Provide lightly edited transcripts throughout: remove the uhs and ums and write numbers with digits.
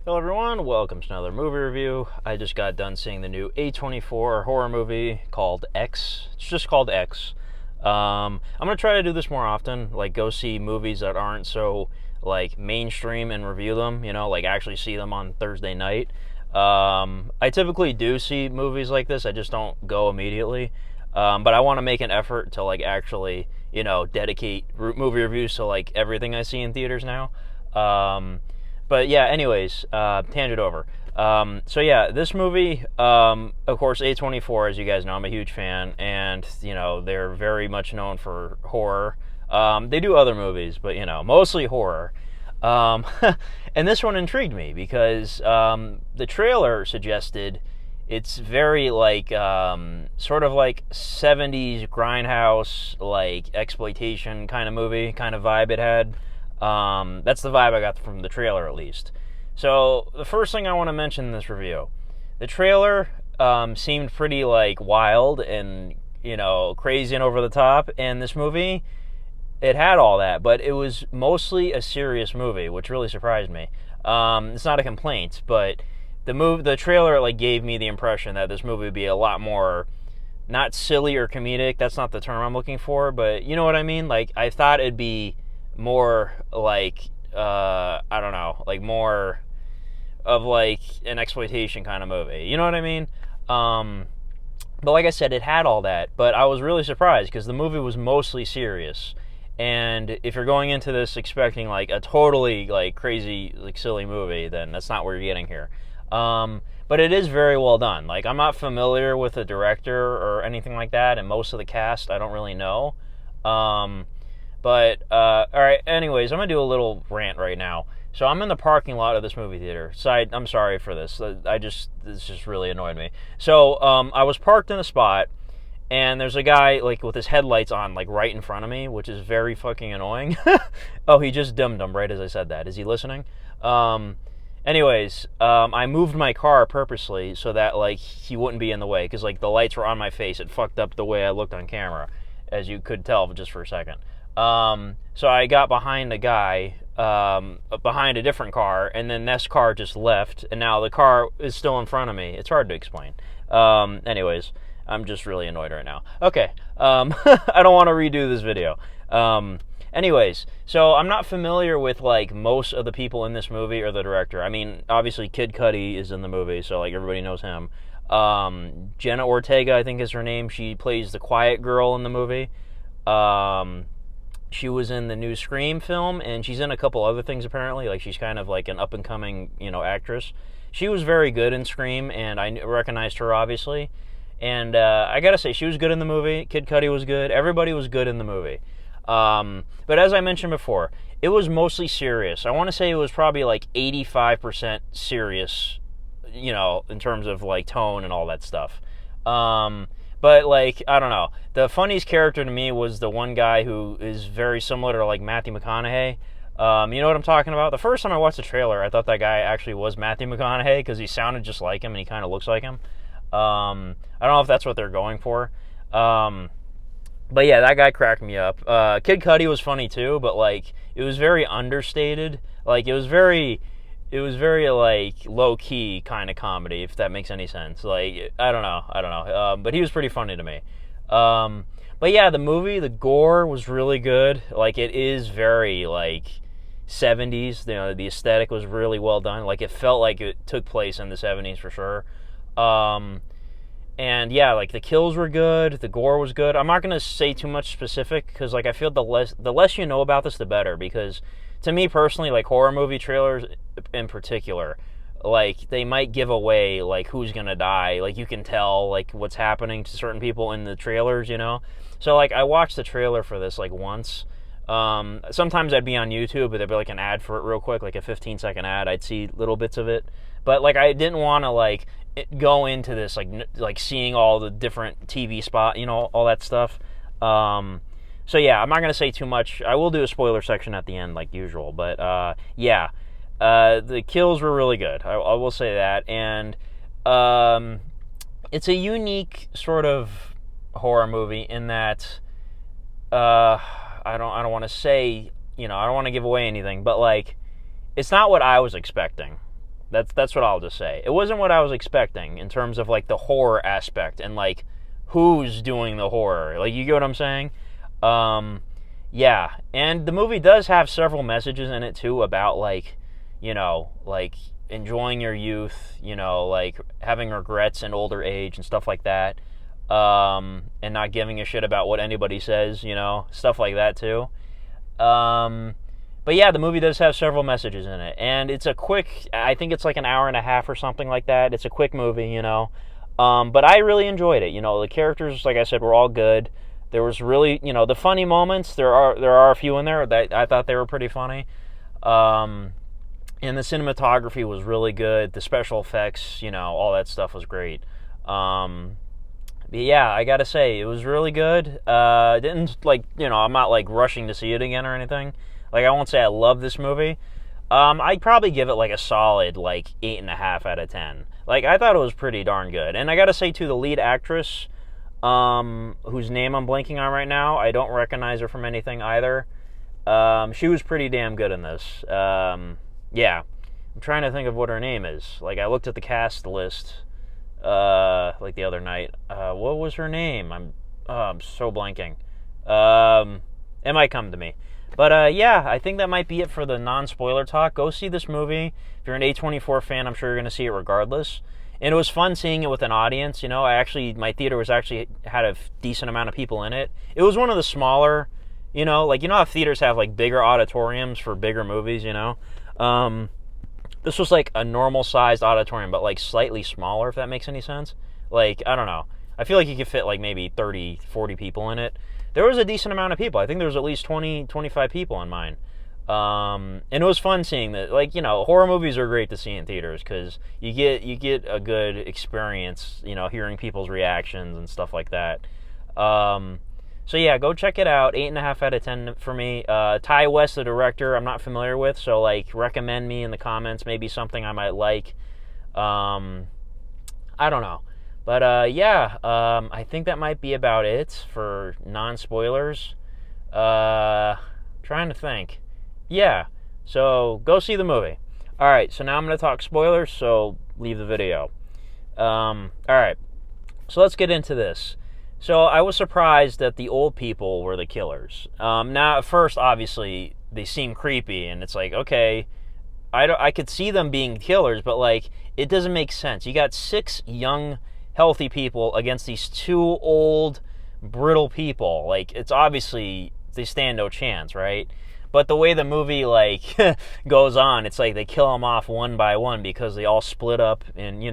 Hello everyone, welcome to another movie review. I just got done seeing the new A24 horror movie called X. It's just called X. I'm going to try to do this more often, like go see movies that aren't so like mainstream and review them, like actually see them on Thursday night. I typically do see movies like this, I just don't go immediately. But I want to make an effort to like actually, dedicate movie reviews to like everything I see in theaters now. But yeah, anyways, tangent over. So yeah, this movie, of course, A24, as you guys know, I'm a huge fan, and, they're very much known for horror. They do other movies, but, mostly horror. Um, and this one intrigued me because the trailer suggested it's very like, sort of like 70s grindhouse, like exploitation kind of movie, kind of vibe it had. That's the vibe I got from the trailer, at least. So, the first thing I want to mention in this review, the trailer seemed pretty, like, wild and, crazy and over the top, and this movie, it had all that, but it was mostly a serious movie, which really surprised me. It's not a complaint, but the trailer, like, gave me the impression that this movie would be a lot more, not silly or comedic, that's not the term I'm looking for, but you know what I mean? Like, I thought it'd be more like I don't know, like more of like an exploitation kind of movie. You know what I mean? But like I said, it had all that. But I was really surprised because the movie was mostly serious. And if you're going into this expecting like a totally like crazy like silly movie, then that's not what you're getting here. But it is very well done. Like I'm not familiar with the director or anything like that, and most of the cast I don't really know. But, alright, anyways, I'm going to do a little rant right now. So I'm in the parking lot of this movie theater. I'm sorry for this. This just really annoyed me. So, I was parked in a spot, and there's a guy, like, with his headlights on, like, right in front of me, which is very fucking annoying. Oh, he just dimmed them right as I said that. Is he listening? Anyways, I moved my car purposely so that, like, he wouldn't be in the way, because, like, the lights were on my face. It fucked up the way I looked on camera, as you could tell just for a second. So I got behind a guy, behind a different car, and then this car just left, and now the car is still in front of me. It's hard to explain. Anyways, I'm just really annoyed right now. Okay, I don't want to redo this video. Anyways, so I'm not familiar with, like, most of the people in this movie or the director. I mean, obviously Kid Cudi is in the movie, so, like, everybody knows him. Jenna Ortega, I think is her name. She plays the quiet girl in the movie. She was in the new Scream film, and she's in a couple other things apparently. Like she's kind of like an up-and-coming, actress. She was very good in Scream, and I recognized her obviously. And I gotta say, she was good in the movie. Kid Cudi was good. Everybody was good in the movie. But as I mentioned before, it was mostly serious. I want to say it was probably like 85% serious, in terms of like tone and all that stuff. But, like, I don't know. The funniest character to me was the one guy who is very similar to, like, Matthew McConaughey. You know what I'm talking about? The first time I watched the trailer, I thought that guy actually was Matthew McConaughey because he sounded just like him and he kind of looks like him. I don't know if that's what they're going for. But, yeah, that guy cracked me up. Kid Cudi was funny, too, but, like, it was very understated. Like, it was very like low-key kind of comedy, if that makes any sense. Like, I don't know. But he was pretty funny to me. But yeah, the movie, the gore was really good. Like, it is very, like, 70s. The aesthetic was really well done. Like, it felt like it took place in the 70s for sure. And yeah, like, the kills were good. The gore was good. I'm not going to say too much specific, because, like, I feel the less you know about this, the better, because to me personally, like, horror movie trailers in particular, like, they might give away, like, who's gonna die. Like, you can tell, like, what's happening to certain people in the trailers, So, like, I watched the trailer for this, like, once. Sometimes I'd be on YouTube, but there'd be, like, an ad for it real quick, like a 15-second ad. I'd see little bits of it. But, like, I didn't want to, like, go into this, like seeing all the different TV spot, all that stuff. So yeah, I'm not going to say too much. I will do a spoiler section at the end like usual, but yeah, the kills were really good. I will say that. And it's a unique sort of horror movie in that I don't want to say, I don't want to give away anything, but like it's not what I was expecting. That's what I'll just say. It wasn't what I was expecting in terms of like the horror aspect and like who's doing the horror. Like, you get what I'm saying? Yeah, and the movie does have several messages in it too about like, like enjoying your youth, like having regrets in older age and stuff like that, and not giving a shit about what anybody says, stuff like that too. But yeah, the movie does have several messages in it, and it's a quick, I think it's like an hour and a half or something like that. It's a quick movie, but I really enjoyed it. The characters, like I said, were all good. There was really, the funny moments. There are a few in there that I thought they were pretty funny. And the cinematography was really good. The special effects, all that stuff was great. But yeah, I gotta say, it was really good. Didn't like, I'm not like rushing to see it again or anything. Like, I won't say I love this movie. I'd probably give it like a solid like 8.5 out of 10. Like, I thought it was pretty darn good. And I gotta say too, the lead actress, whose name I'm blanking on right now, I don't recognize her from anything either. She was pretty damn good in this. Yeah, I'm trying to think of what her name is. Like, I looked at the cast list, like the other night. What was her name? I'm so blanking. It might come to me. But yeah, I think that might be it for the non-spoiler talk. Go see this movie. If you're an A24 fan, I'm sure you're going to see it regardless. And it was fun seeing it with an audience. My theater had a decent amount of people in it. It was one of the smaller, like, how theaters have like bigger auditoriums for bigger movies, This was like a normal sized auditorium, but like slightly smaller, if that makes any sense. Like, I don't know. I feel like you could fit like maybe 30, 40 people in it. There was a decent amount of people. I think there was at least 20, 25 people in mine. And it was fun seeing that. Like, horror movies are great to see in theaters because you get a good experience, hearing people's reactions and stuff like that. So yeah, go check it out. 8.5 out of 10 for me. Ty West, the director, I'm not familiar with, so like recommend me in the comments. Maybe something I might like. I don't know. But yeah, I think that might be about it for non-spoilers. Trying to think. Yeah, so go see the movie. Alright, so now I'm going to talk spoilers, so leave the video. Alright, so let's get into this. So I was surprised that the old people were the killers. Now, at first, obviously, they seem creepy, and it's like, okay, I could see them being killers, but like, it doesn't make sense. You got 6 young, healthy people against these 2 old, brittle people. Like, it's obviously, they stand no chance, right? But the way the movie, like, goes on, it's like they kill them off one by one because they all split up, and,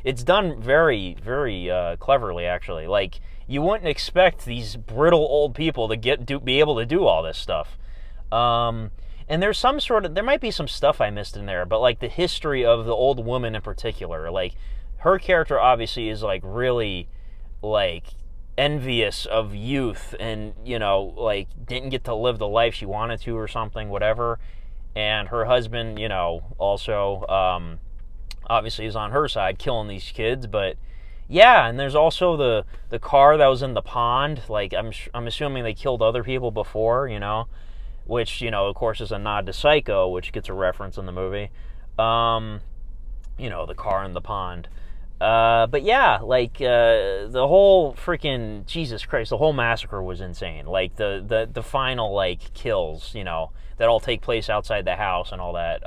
it's done very, very cleverly, actually. Like, you wouldn't expect these brittle old people to be able to do all this stuff. And there's there might be some stuff I missed in there, but, like, the history of the old woman in particular, like, her character obviously is, like, really, like, envious of youth and, like, didn't get to live the life she wanted to or something, whatever. And her husband, also, obviously is on her side, killing these kids. But, yeah, and there's also the car that was in the pond. Like, I'm assuming they killed other people before, which, of course, is a nod to Psycho, which gets a reference in the movie. The car in the pond. But yeah, like, the whole freaking, Jesus Christ, the whole massacre was insane. Like, the final, like, kills, that all take place outside the house and all that.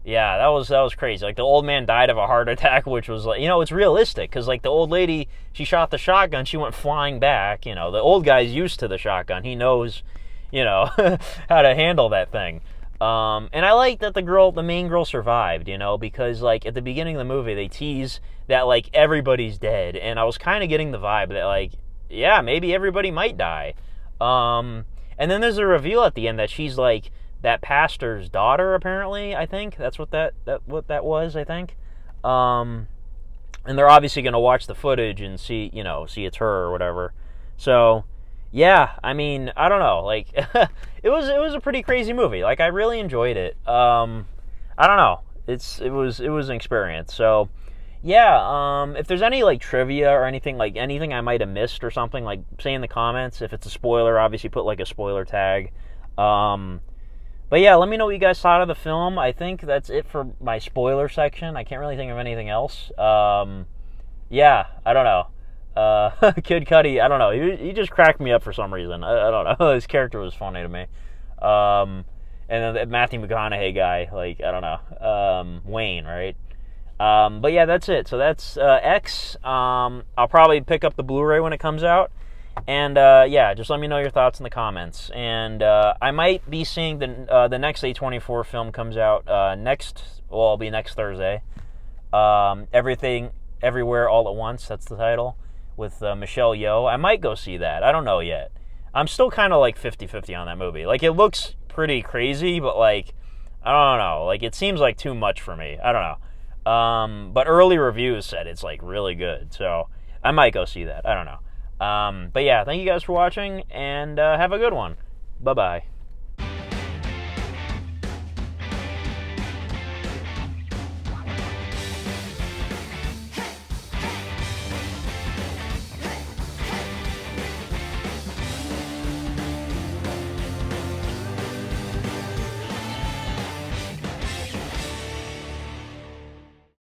Yeah, that was crazy. Like, the old man died of a heart attack, which was, like, it's realistic, because, like, the old lady, she shot the shotgun, she went flying back, the old guy's used to the shotgun, he knows, how to handle that thing. And I like that the main girl survived, because, like, at the beginning of the movie, they tease that, like, everybody's dead, and I was kind of getting the vibe that, like, yeah, maybe everybody might die. And then there's a reveal at the end that she's, like, that pastor's daughter, apparently, I think. That's what that was, I think. And they're obviously going to watch the footage and see it's her or whatever. So, yeah, I mean, I don't know, like, it was a pretty crazy movie. Like, I really enjoyed it. I don't know, it was an experience. So, yeah, if there's any, like, trivia or anything I might have missed or something, like, say in the comments. If it's a spoiler, obviously put, like, a spoiler tag. But yeah, let me know what you guys thought of the film. I think that's it for my spoiler section. I can't really think of anything else. Yeah, I don't know. Kid Cudi, I don't know. He just cracked me up for some reason. I don't know. His character was funny to me. And then the Matthew McConaughey guy, like, I don't know. Wayne, right? But yeah, that's it. So that's X. I'll probably pick up the Blu-ray when it comes out. And yeah, just let me know your thoughts in the comments. And I might be seeing the next A24 film comes out it'll be next Thursday. Everything, Everywhere, All at Once, that's the title, with Michelle Yeoh. I might go see that. I don't know yet. I'm still kind of like 50-50 on that movie. Like, it looks pretty crazy, but like, I don't know. Like, it seems like too much for me. I don't know. But early reviews said it's like really good. So I might go see that. I don't know. But yeah, thank you guys for watching, and have a good one. Bye-bye.